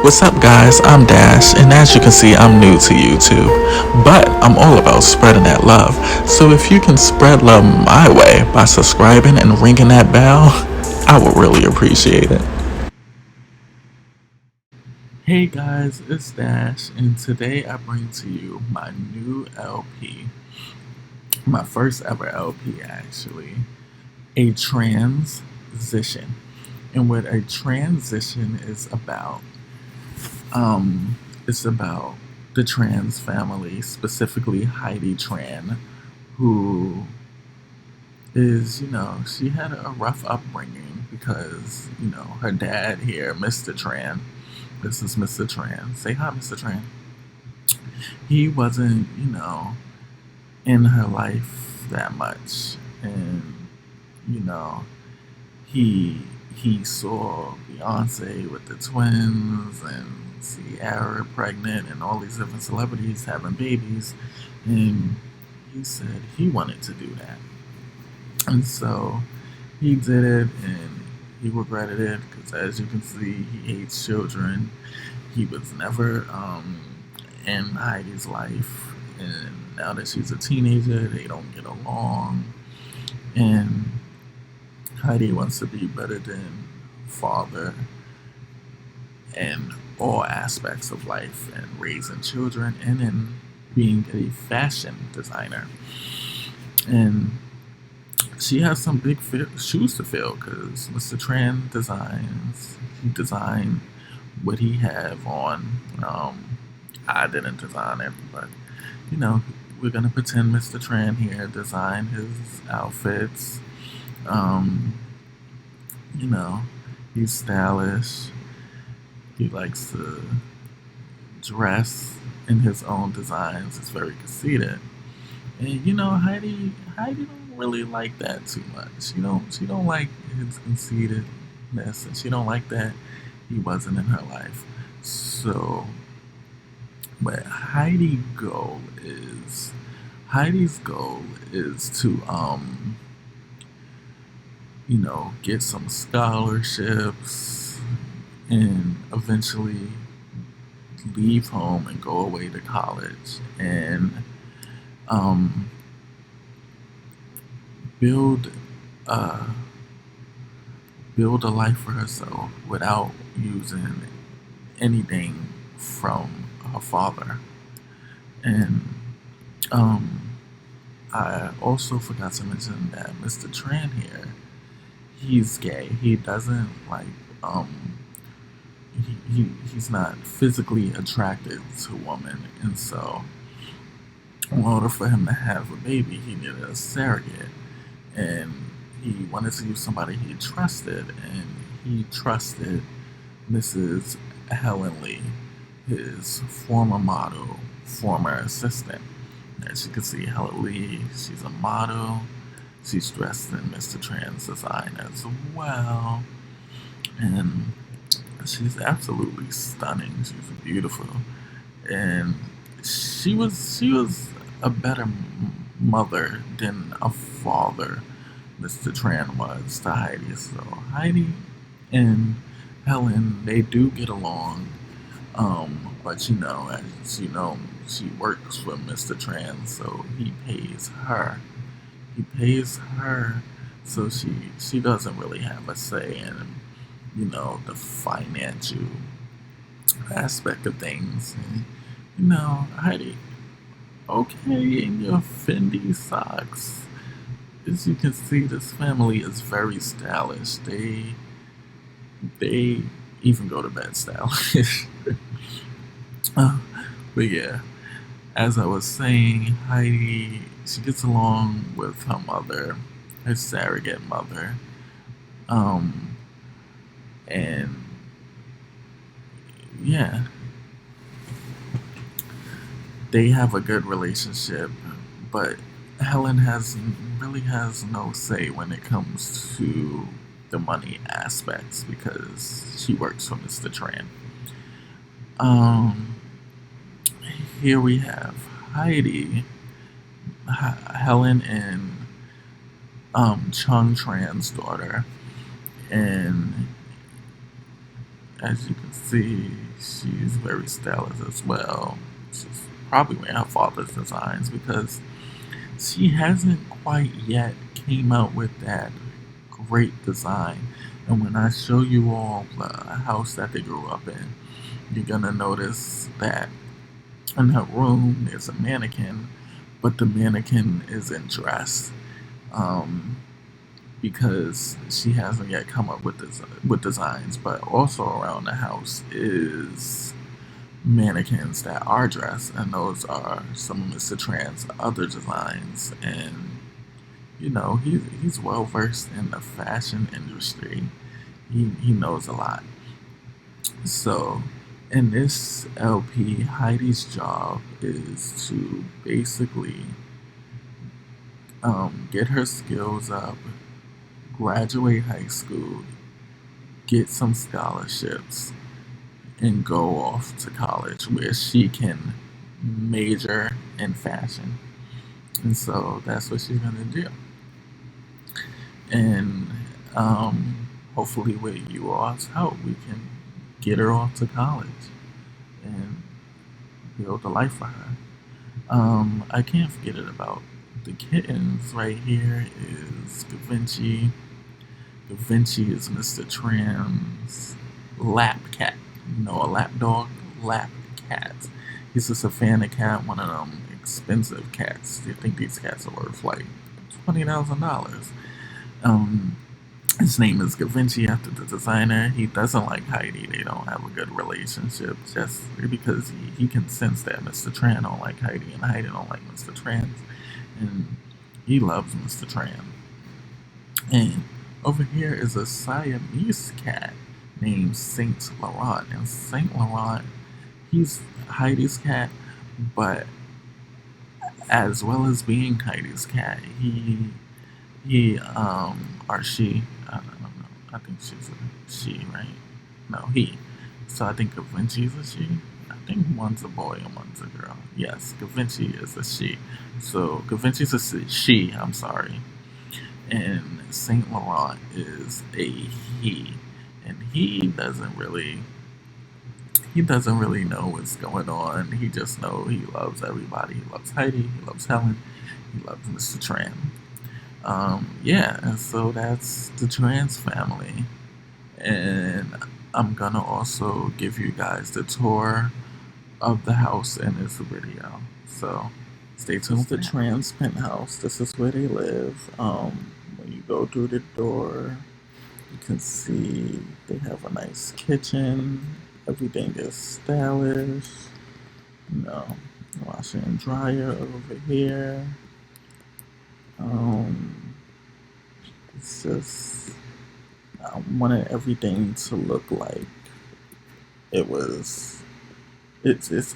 What's up, guys? I'm Dash, and as you can see, I'm new to YouTube, but I'm all about spreading that love. So if you can spread love my way by subscribing and ringing that bell, I would really appreciate it. Hey guys, it's Dash, and today I bring to you my new LP, my first ever LP actually, a transition. And what a transition is about, it's about the trans family, specifically Heidi Tran, who is, she had a rough upbringing because, her dad here, Mr. Tran, this is Mr. Tran. Say hi, Mr. Tran. He wasn't, in her life that much. And, you know, he he saw Beyonce with the twins and Ciara pregnant and all these different celebrities having babies, and he said he wanted to do that, and so he did it, and he regretted it because, as you can see, he hates children. He was never in Heidi's life, and now that she's a teenager, they don't get along, and Heidi wants to be better than father in all aspects of life and raising children and in being a fashion designer. And she has some big shoes to fill because Mr. Tran he designed what he have on. I didn't design it, but you know, we're gonna pretend Mr. Tran here designed his outfits. Um, you know, he's stylish. He likes to dress in his own designs. It's very conceited. And Heidi don't really like that too much. She don't like his conceitedness, and she don't like that he wasn't in her life. So what Heidi's goal is to get some scholarships and eventually leave home and go away to college and um, build uh, build a life for herself without using anything from her father. And I also forgot to mention that Mr. Tran here, he's gay. He doesn't like he's not physically attracted to women, and so in order for him to have a baby, he needed a surrogate, and he wanted to use somebody he trusted, and he trusted Mrs. Helen Lee, his former model, former assistant. As you can see, Helen Lee, she's a model. She's dressed in Mr. Tran's design as well, and she's absolutely stunning. She's beautiful, and she was a better mother than a father Mr. Tran was to Heidi. So Heidi and Helen, they do get along, but as you know, she works for Mr. Tran, so he pays her. He pays her, so she doesn't really have a say in the financial aspect of things. And, Heidi, okay, in your Fendi socks. As you can see, this family is very stylish. They even go to bed stylish. Uh, but yeah, as I was saying, Heidi, she gets along with her mother, her surrogate mother, and yeah, they have a good relationship, but Helen really has no say when it comes to the money aspects because she works for Mr. Tran. Um, Here we have Heidi, Helen, and Chung Tran's daughter, and as you can see, she's very stylish as well. She's probably wearing her father's designs because she hasn't quite yet came out with that great design. And when I show you all the house that they grew up in, you're gonna notice that in her room there's a mannequin, but the mannequin isn't dressed. Um, because she hasn't yet come up with designs, but also around the house is mannequins that are dressed, and those are some of Mr. Tran's other designs. And he's well versed in the fashion industry. He knows a lot. So in this LP, Heidi's job is to basically get her skills up, graduate high school, get some scholarships, and go off to college where she can major in fashion. And so that's what she's gonna do. And hopefully, with you all's help, we can get her off to college and build a life for her. I can't forget it about the kittens. Right here is Da Vinci. Da Vinci is Mr. Tran's lap cat. A lap dog, lap cat. He's just a fan cat, one of them expensive cats. You think these cats are worth like $20,000. Um, his name is Da Vinci after the designer. He doesn't like Heidi. They don't have a good relationship just because he can sense that Mr. Tran don't like Heidi and Heidi don't like Mr. Tran. And he loves Mr. Tran. And over here is a Siamese cat named Saint Laurent. And Saint Laurent, he's Heidi's cat, but as well as being Heidi's cat, he or she, I don't know. I think she's a she, right? No, he. So I think Da Vinci's a she. I think one's a boy and one's a girl. Yes, Da Vinci is a she. So Da Vinci's a she. I'm sorry. And Saint Laurent is a he, and he doesn't really know what's going on. He just knows he loves everybody. He loves Heidi. He loves Helen. He loves Mr. Tran. Yeah, and so that's the Trans family, and I'm gonna also give you guys the tour of the house in this video. So stay tuned with the Trans penthouse. This is where they live. When you go through the door, you can see they have a nice kitchen. Everything is stylish. Washer and dryer over here. It's just I wanted everything to look like it's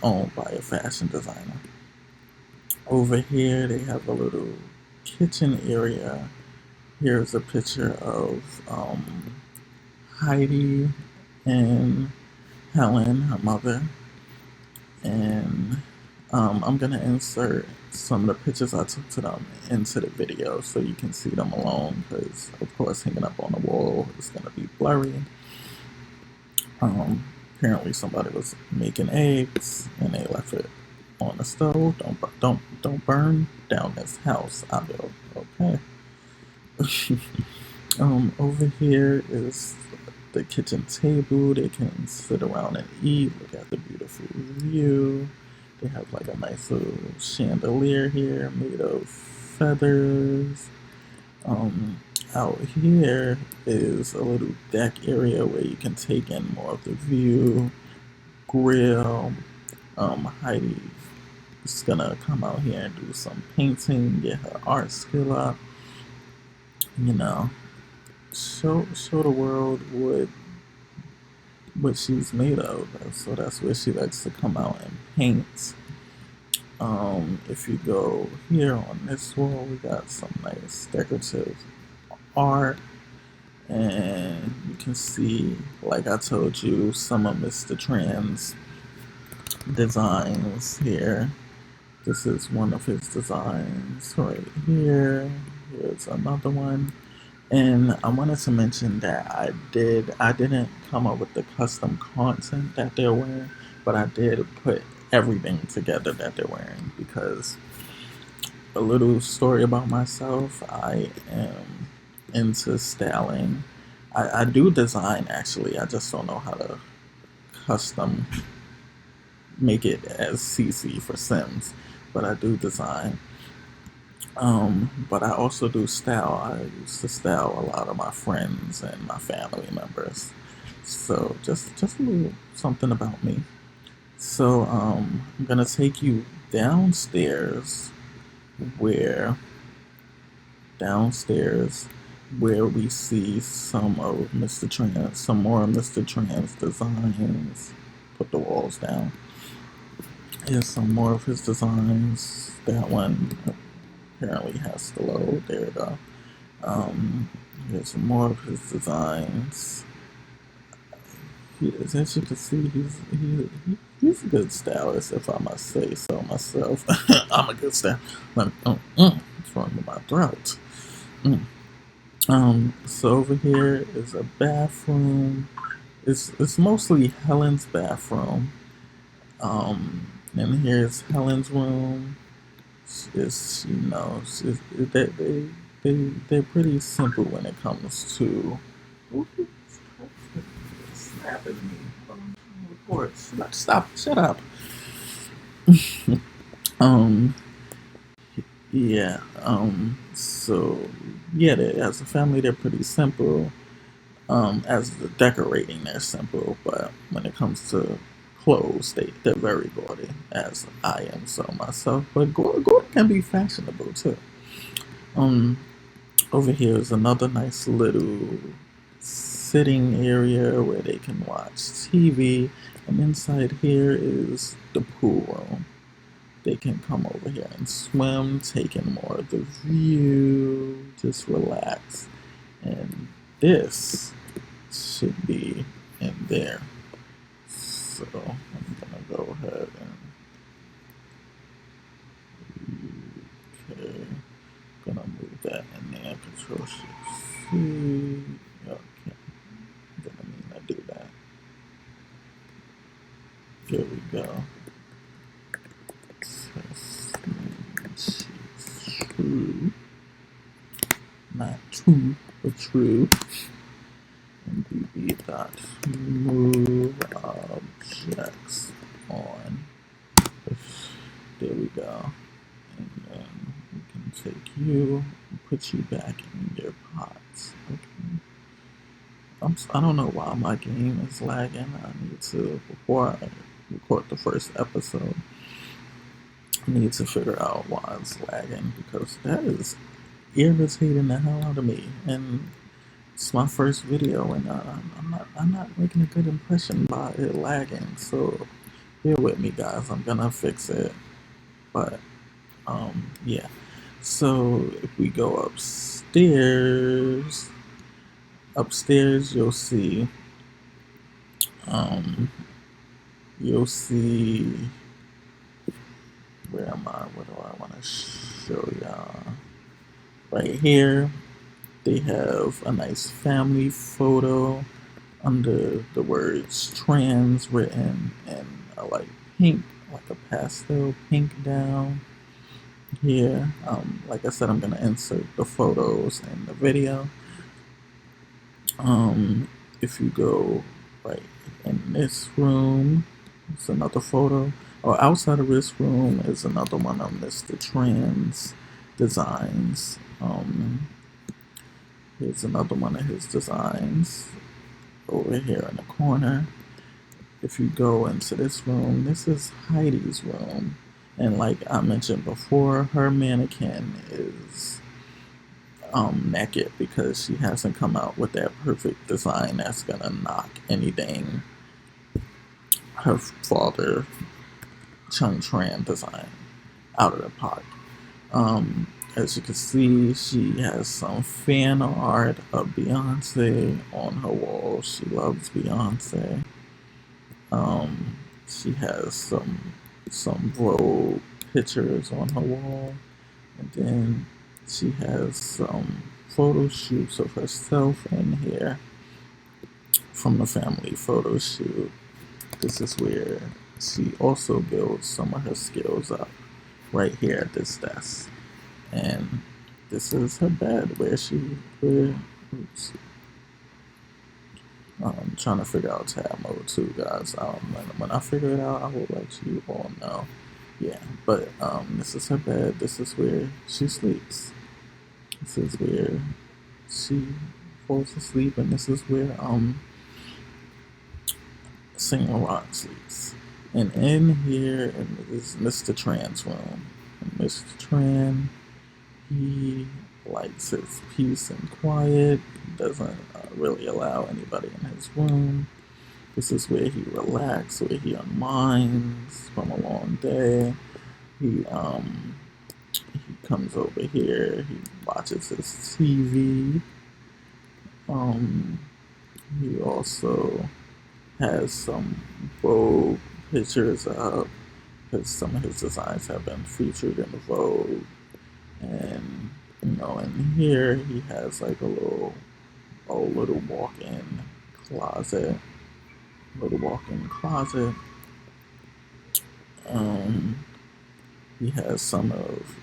owned by a fashion designer. Over here they have a little kitchen area. Here's a picture of Heidi and Helen, her mother. And I'm gonna insert some of the pictures I took to them into the video so you can see them alone, because of course hanging up on the wall is gonna be blurry. Apparently somebody was making eggs and they left it on the stove. Don't burn down this house. I'll be okay. Over here is the kitchen table. They can sit around and eat. Look at the beautiful view. They have like a nice little chandelier here made of feathers. Out here is a little deck area where you can take in more of the view. Grill. Heidi is gonna come out here and do some painting, get her art skill up. Show the world what she's made of. So that's where she likes to come out and paint. If you go here on this wall, we got some nice decorative art, and you can see, like I told you, some of Mr. Tran's designs here. This is one of his designs right here. Here's another one. And I wanted to mention that I didn't come up with the custom content that they're wearing, but I did put everything together that they're wearing because a little story about myself. I am into styling. I do design actually. I just don't know how to custom make it as CC for Sims, but I do design. But I also do style. I used to style a lot of my friends and my family members. So just a little something about me. So I'm gonna take you downstairs where downstairs where we see some of Mr. Tran, some more of Mr. Tran's designs. Put the walls down. Here's some more of his designs. That one apparently has to load. There we go. Here's some more of his designs. As you can see, he's a good stylist, if I must say so myself. I'm a good stylist. What's wrong with my throat? So over here is a bathroom. It's mostly Helen's bathroom. And here's Helen's room. It's they're pretty simple when it comes to. Ooh, snapping me. Report. Stop. Shut up. um. Yeah. So yeah, as a family, they're pretty simple. As the decorating, they're simple, but when it comes to clothes, they're very gaudy, as I am so myself. But gaudy can be fashionable too. Um, Over here is another nice little sitting area where they can watch TV, and inside here is the pool room. They can come over here and swim, take in more of the view, just relax. And this should be in there. So I'm gonna go ahead and okay, gonna move that in there. Control Shift C. Okay, didn't mean to do that. Here we go. True, not true, but true. And BB dot move objects on. There we go. And then we can take you and put you back in your pots. Okay. I don't know why my game is lagging. I need to, before I record the first episode, I need to figure out why it's lagging because that is irritating the hell out of me. And it's my first video, and I'm not making a good impression by it lagging. So bear with me, guys. I'm gonna fix it. But yeah. So if we go upstairs um, you'll see. Where am I? What do I want to show y'all? Right here, they have a nice family photo under the words trans written in a like pink, like a pastel pink down here. Like I said, I'm gonna insert the photos in the video. If you go right in this room, it's another photo. Or outside of this room is another one of Mr. Tran's designs. Here's another one of his designs over here in the corner. If you go into this room, this is Heidi's room. And like I mentioned before, her mannequin is naked because she hasn't come out with that perfect design that's gonna knock anything her father Chung Tran design out of the park. As you can see, she has some fan art of Beyonce on her wall. She loves Beyonce. She has some Vogue pictures on her wall, and then she has some photo shoots of herself in here from the family photo shoot. This is where she also builds some of her skills up right here at this desk. And this is her bed oops. I'm trying to figure out tab mode too, guys. When I figure it out, I will let you all know. Yeah, but this is her bed. This is where she sleeps. This is where she falls asleep, and this is where Singer Rock sleeps. And in here is Mr. Tran's room. And Mr. Tran, he likes his peace and quiet. Doesn't really allow anybody in his room. This is where he relaxes, where he unwinds from a long day. He comes over here. He watches his TV. He also has some Vogue pictures up because some of his designs have been featured in Vogue. And in here he has like a little walk-in closet. He has some of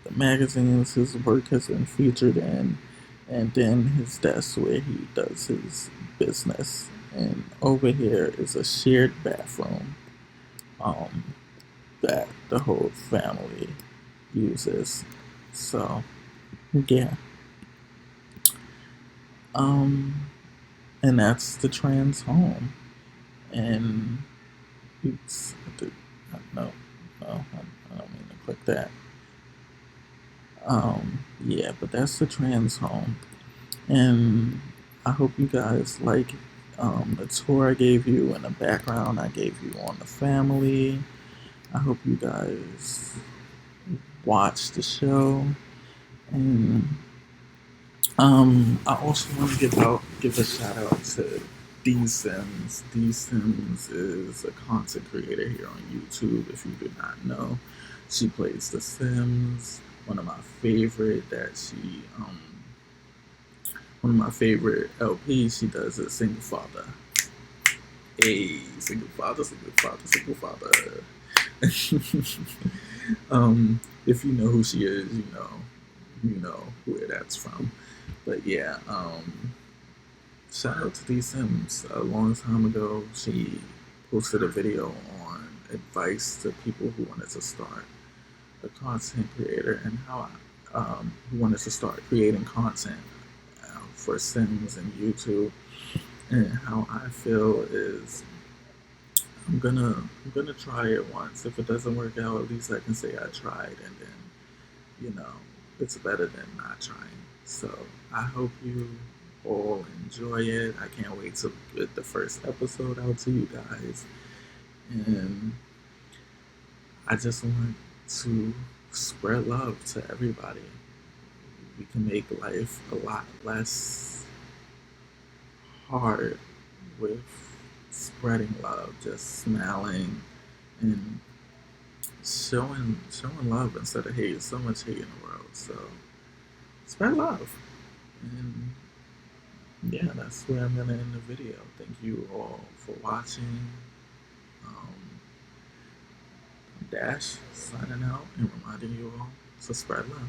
the magazines his work has been featured in, and then his desk where he does his business. And over here is a shared bathroom um, that the whole family uses. So, yeah. And that's the Tran's home. And oops, no, I don't mean to click that. Yeah, but that's the Tran's home. And I hope you guys like the tour I gave you and the background I gave you on the family. I hope you guys watch the show. And I also want to give a shout out to D Sims. D Sims is a content creator here on YouTube. If you do not know, she plays The Sims. One of my favorite LPs she does is Single Father. Hey, Single Father, Single Father, Single Father. If you know who she is, you know where that's from. But yeah, shout out to D Sims. A long time ago, she posted a video on advice to people who wanted to start a content creator and who wanted to start creating content for Sims and YouTube. And how I feel is I'm gonna try it once. If it doesn't work out, at least I can say I tried, and then it's better than not trying. So I hope you all enjoy it. I can't wait to get the first episode out to you guys, and I just want to spread love to everybody. We can make life a lot less hard with spreading love, just smiling and showing love instead of hate. So much hate in the world. So spread love. And yeah, that's where I'm gonna end the video. Thank you all for watching. Dash signing out and reminding you all to spread love.